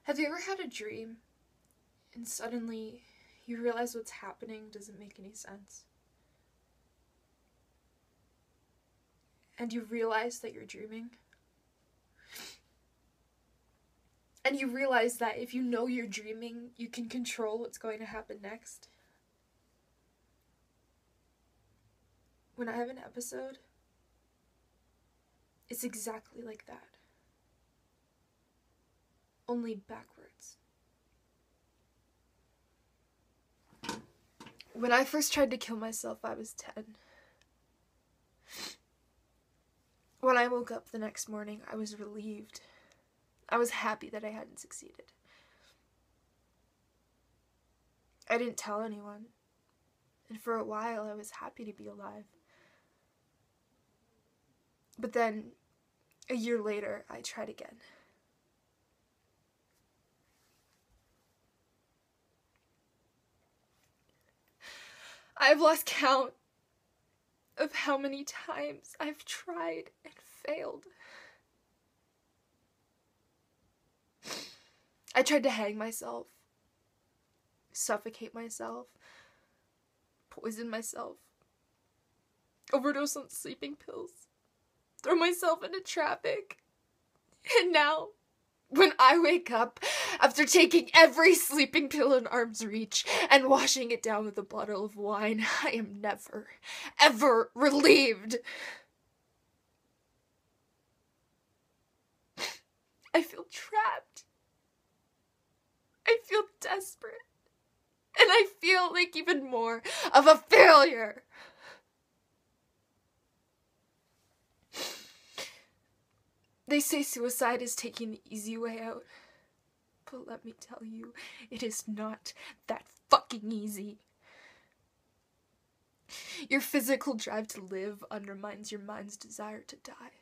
Have you ever had a dream and suddenly you realize what's happening doesn't make any sense? And you realize that you're dreaming? And you realize that if you know you're dreaming, you can control what's going to happen next? When I have an episode, it's exactly like that. Only backwards. When I first tried to kill myself, I was 10. When I woke up the next morning, I was relieved. I was happy that I hadn't succeeded. I didn't tell anyone, and for a while I was happy to be alive. But then, a year later, I tried again. I've lost count of how many times I've tried and failed. I tried to hang myself, suffocate myself, poison myself, overdose on sleeping pills, throw myself into traffic. And now, when I wake up after taking every sleeping pill in arm's reach and washing it down with a bottle of wine, I am never, ever relieved. I feel trapped. I feel desperate. And I feel like even more of a failure. They say suicide is taking the easy way out. But let me tell you, it is not that fucking easy. Your physical drive to live undermines your mind's desire to die.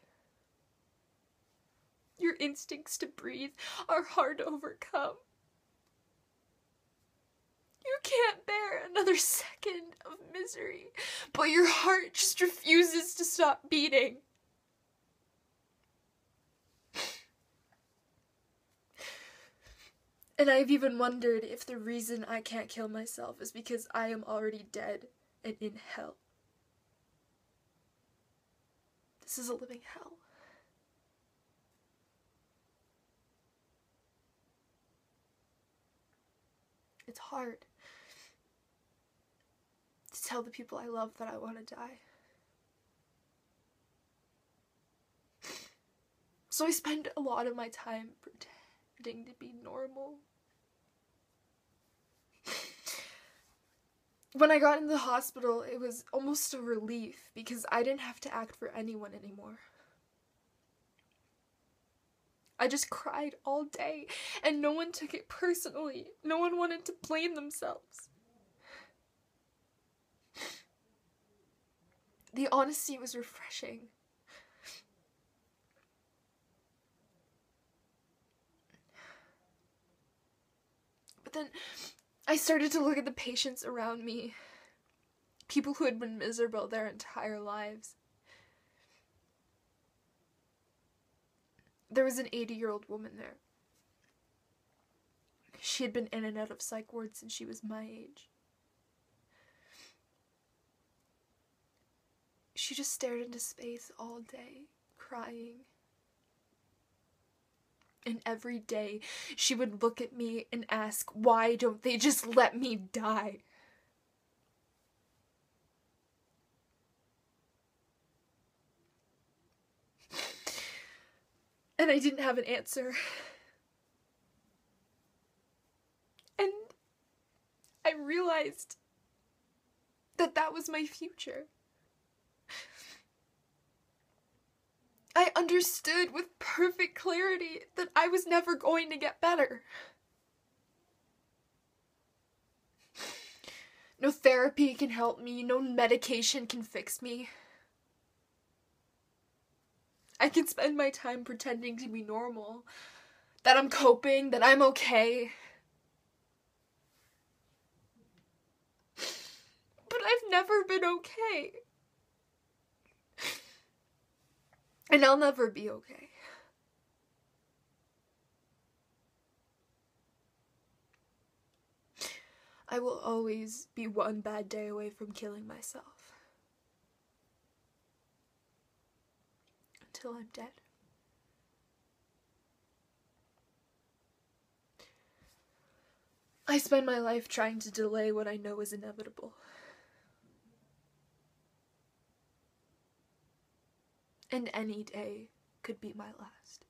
Your instincts to breathe are hard to overcome. You can't bear another second of misery, but your heart just refuses to stop beating. And I've even wondered if the reason I can't kill myself is because I am already dead and in hell. This is a living hell. It's hard to tell the people I love that I want to die. So I spend a lot of my time pretending to be normal. When I got into the hospital, it was almost a relief because I didn't have to act for anyone anymore. I just cried all day, and no one took it personally. No one wanted to blame themselves. The honesty was refreshing. But then I started to look at the patients around me, people who had been miserable their entire lives. There was an 80-year-old woman there. She had been in and out of psych wards since she was my age. She just stared into space all day, crying. And every day, she would look at me and ask, why don't they just let me die? And I didn't have an answer. And I realized that that was my future. I understood with perfect clarity that I was never going to get better. No therapy can help me, no medication can fix me. I can spend my time pretending to be normal, that I'm coping, that I'm okay. But I've never been okay. And I'll never be okay. always be one bad day away from killing myself. Until I'm dead. I spend my life trying to delay what I know is inevitable. And any day could be my last.